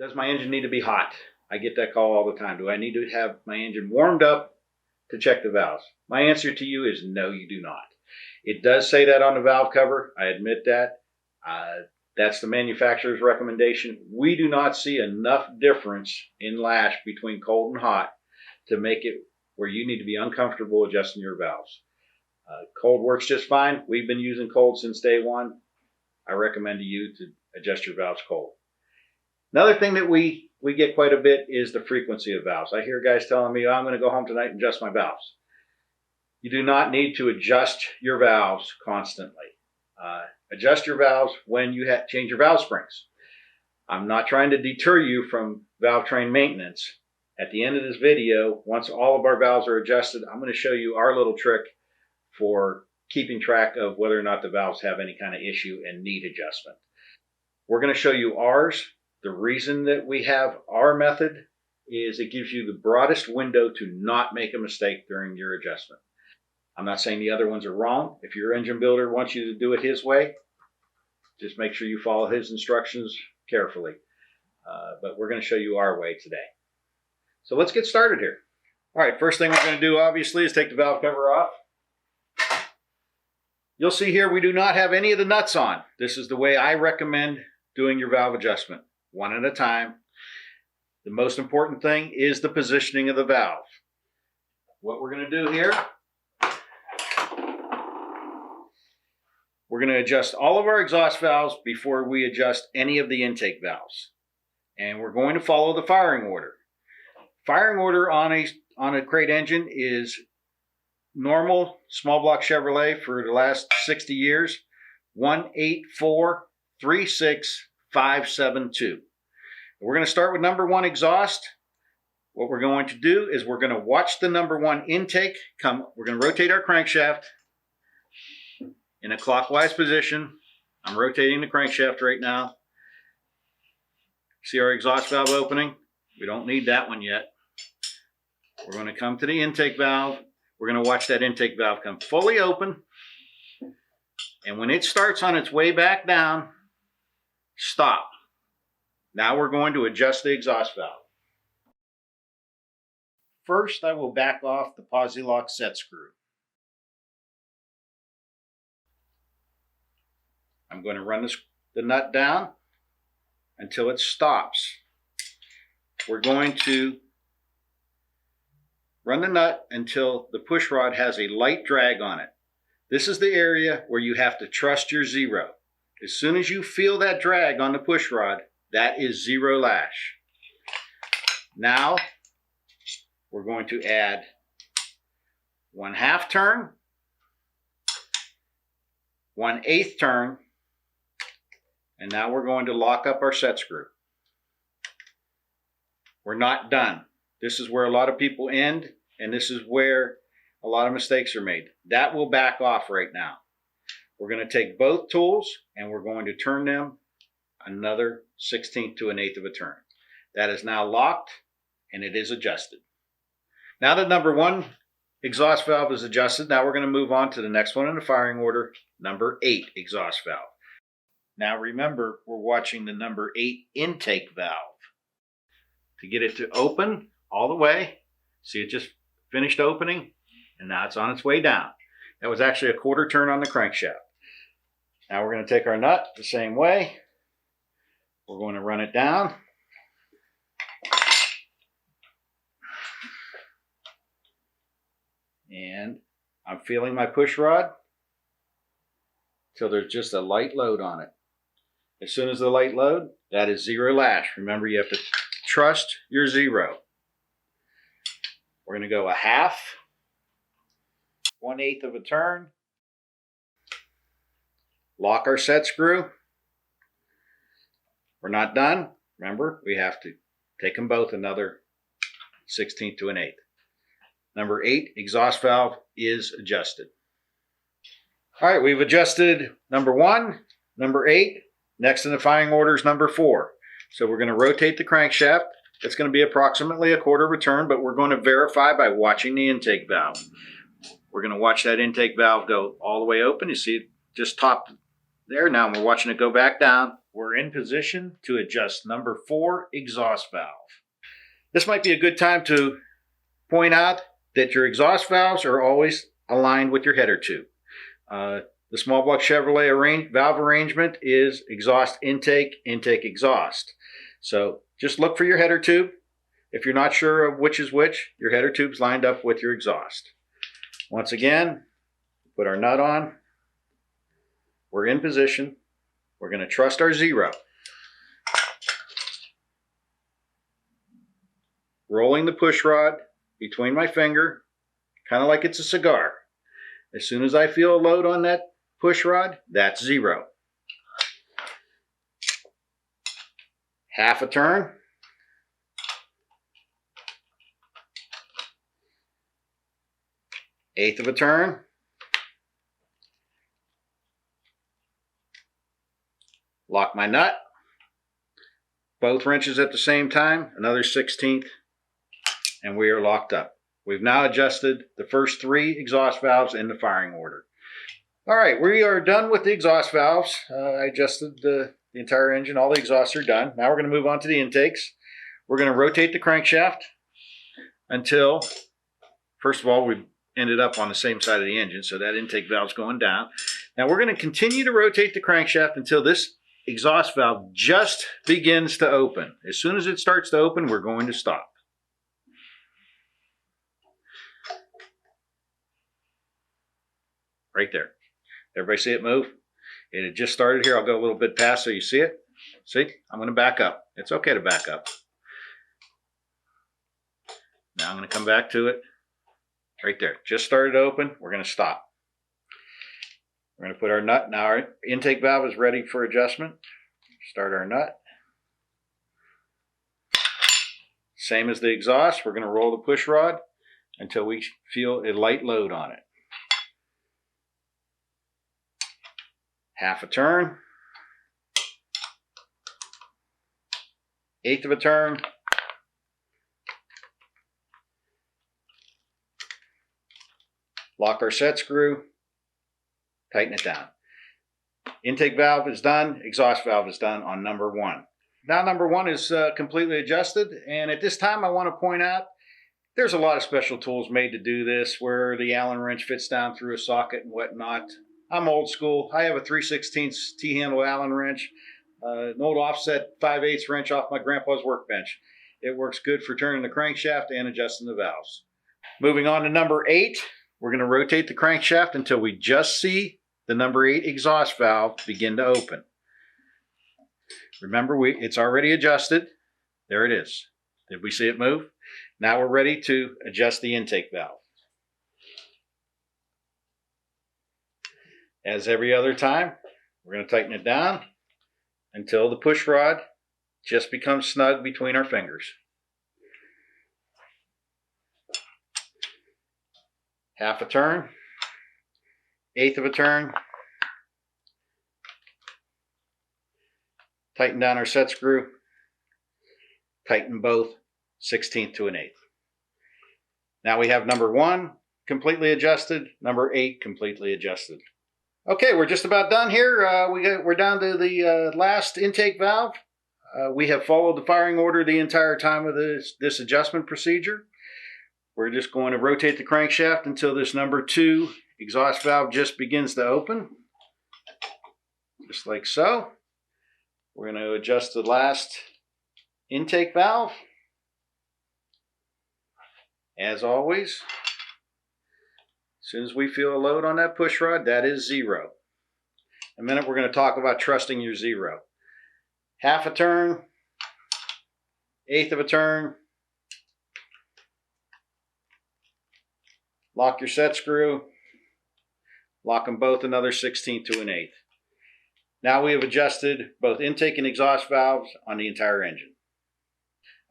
Does my engine need to be hot? I get that call all the time. Do I need to have my engine warmed up to check the valves? My answer to you is no, you do not. It does say that on the valve cover. I admit that. That's the manufacturer's recommendation. We do not see enough difference in lash between cold and hot to make it where you need to be uncomfortable adjusting your valves. Cold works just fine. We've been using cold since day one. I recommend to you to adjust your valves cold. Another thing that we get quite a bit is the frequency of valves. I hear guys telling me, oh, I'm going to go home tonight and adjust my valves. You do not need to adjust your valves constantly. Adjust your valves when you change your valve springs. I'm not trying to deter you from valve train maintenance. At the end of this video, once all of our valves are adjusted, I'm going to show you our little trick for keeping track of whether or not the valves have any kind of issue and need adjustment. We're going to show you ours. The reason that we have our method is it gives you the broadest window to not make a mistake during your adjustment. I'm not saying the other ones are wrong. If your engine builder wants you to do it his way, just make sure you follow his instructions carefully. But we're going to show you our way today. So let's get started here. All right, first thing we're going to do obviously is take the valve cover off. You'll see here we do not have any of the nuts on. This is the way I recommend doing your valve adjustment, one at a time. The most important thing is the positioning of the valve. What we're going to do here, we're going to adjust all of our exhaust valves before we adjust any of the intake valves. And we're going to follow the firing order. Firing order on a crate engine is normal small block Chevrolet for the last 60 years, 18436 We're going to start with number 1 exhaust. What we're going to do is we're going to watch the number 1 intake come. We're going to rotate our crankshaft in a clockwise position. I'm rotating the crankshaft right now. See our exhaust valve opening? We don't need that one yet. We're going to come to the intake valve. We're going to watch that intake valve come fully open. And when it starts on its way back down, stop. Now we're going to adjust the exhaust valve. First, I will back off the posi-lock set screw. I'm going to run the nut down until it stops. We're going to run the nut until the push rod has a light drag on it. This is the area where you have to trust your zero. As soon as you feel that drag on the push rod, that is zero lash. Now, we're going to add 1/2 turn, 1/8 turn, and now we're going to lock up our set screw. We're not done. This is where a lot of people end, and this is where a lot of mistakes are made. That will back off right now. We're going to take both tools and we're going to turn them another 1/16 to 1/8 of a turn. That is now locked and it is adjusted. Now that number 1 exhaust valve is adjusted, now we're going to move on to the next one in the firing order, number 8 exhaust valve. Now remember, we're watching the number 8 intake valve. To get it to open all the way, see it just finished opening, and now it's on its way down. That was actually a 1/4 turn on the crankshaft. Now we're going to take our nut the same way. We're going to run it down. And I'm feeling my push rod till there's just a light load on it. As soon as the light load, that is zero lash. Remember, you have to trust your zero. We're going to go 1/2, 1/8 of a turn. Lock our set screw. We're not done. Remember, we have to take them both another 1/16 to 1/8. Number 8 exhaust valve is adjusted. All right, we've adjusted number 1, number 8. Next in the firing order is number 4. So we're going to rotate the crankshaft. It's going to be approximately 1/4 of a turn, but we're going to verify by watching the intake valve. We're going to watch that intake valve go all the way open. You see it just topped there. Now we're watching it go back down. we're in position to adjust number 4 exhaust valve. This might be a good time to point out that your exhaust valves are always aligned with your header tube. The small block Chevrolet valve arrangement is exhaust intake, intake exhaust. So just look for your header tube. If you're not sure of which is which, your header tube's lined up with your exhaust. Once again, put our nut on. We're in position. We're going to trust our 0. Rolling the push rod between my finger, kind of like it's a cigar. As soon as I feel a load on that push rod, that's 0. Half a turn. Eighth of a turn. Lock my nut. Both wrenches at the same time, another 16th, and we are locked up. We've now adjusted the first 3 exhaust valves in the firing order. All right, we are done with the exhaust valves. I adjusted the entire engine. All the exhausts are done. Now we're going to move on to the intakes. We're going to rotate the crankshaft until, first of all, we ended up on the same side of the engine, so that intake valve's going down. Now we're going to continue to rotate the crankshaft until this exhaust valve just begins to open. As soon as it starts to open, we're going to stop. Right there. Everybody see it move? It had just started here. I'll go a little bit past so you see it. See? I'm going to back up. It's okay to back up. Now I'm going to come back to it. Right there. Just started to open. We're going to stop. We're going to put our nut. Now our intake valve is ready for adjustment. Start our nut. Same as the exhaust. We're going to roll the push rod until we feel a light load on it. Half a turn. Eighth of a turn. Lock our set screw. Tighten it down. Intake valve is done. Exhaust valve is done on number 1. Now number 1 is completely adjusted. And at this time I want to point out there's a lot of special tools made to do this where the Allen wrench fits down through a socket and whatnot. I'm old school. I have a 3/16 T-handle Allen wrench, an old offset 5/8 wrench off my grandpa's workbench. It works good for turning the crankshaft and adjusting the valves. Moving on to number 8, we're going to rotate the crankshaft until we just see the number 8 exhaust valve begin to open. Remember, it's already adjusted. There it is. Did we see it move? Now we're ready to adjust the intake valve. As every other time, we're going to tighten it down until the push rod just becomes snug between our fingers. Half a turn, eighth of a turn. Tighten down our set screw. Tighten both 16th to an eighth. Now we have number 1 completely adjusted, number 8 completely adjusted. Okay, we're just about done here. We're down to the last intake valve. We have followed the firing order the entire time of this adjustment procedure. We're just going to rotate the crankshaft until this number 2 exhaust valve just begins to open. Just like so. We're going to adjust the last intake valve. As always, as soon as we feel a load on that push rod, that is 0. In a minute, we're going to talk about trusting your 0. Half a turn, eighth of a turn. Lock your set screw. Lock them both another 16th to an eighth. Now we have adjusted both intake and exhaust valves on the entire engine.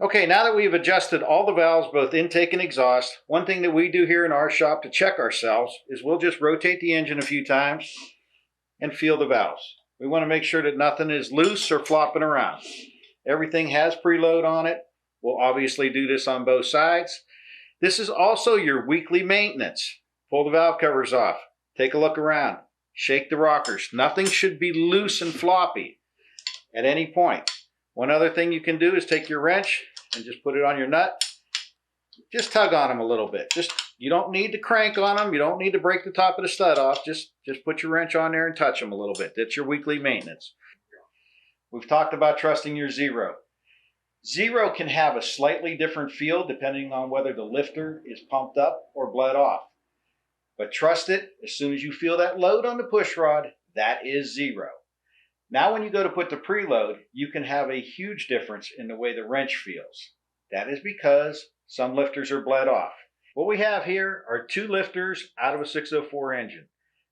Okay, now that we've adjusted all the valves, both intake and exhaust, one thing that we do here in our shop to check ourselves is we'll just rotate the engine a few times and feel the valves. We want to make sure that nothing is loose or flopping around. Everything has preload on it. We'll obviously do this on both sides. This is also your weekly maintenance. Pull the valve covers off. Take a look around. Shake the rockers. Nothing should be loose and floppy. at any point. One other thing you can do is take your wrench and just put it on your nut. Just tug on them a little bit. You don't need to crank on them. You don't need to break the top of the stud off. Just put your wrench on there and touch them a little bit. That's your weekly maintenance. We've talked about trusting your zero. Zero can have a slightly different feel depending on whether the lifter is pumped up or bled off. But trust it, as soon as you feel that load on the push rod, that is zero. Now when you go to put the preload, you can have a huge difference in the way the wrench feels. That is because some lifters are bled off. What we have here are two lifters out of a 604 engine.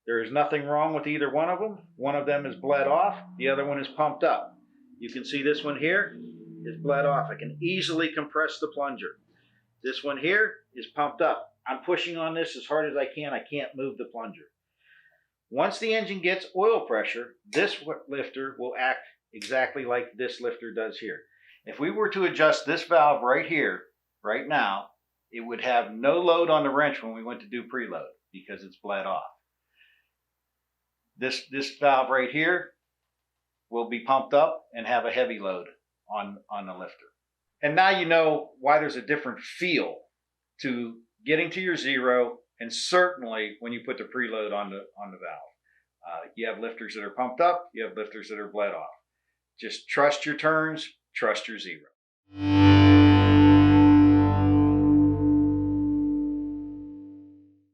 There is nothing wrong with either one of them. One of them is bled off, the other one is pumped up. You can see this one here is bled off. I can easily compress the plunger. This one here is pumped up. I'm pushing on this as hard as I can. I can't move the plunger. Once the engine gets oil pressure, this lifter will act exactly like this lifter does here. If we were to adjust this valve right here, right now, it would have no load on the wrench when we went to do preload because it's bled off. This valve right here will be pumped up and have a heavy load on the lifter. And now you know why there's a different feel to getting to your zero, and certainly when you put the preload on the valve. You have lifters that are pumped up, you have lifters that are bled off. Just trust your turns, trust your zero.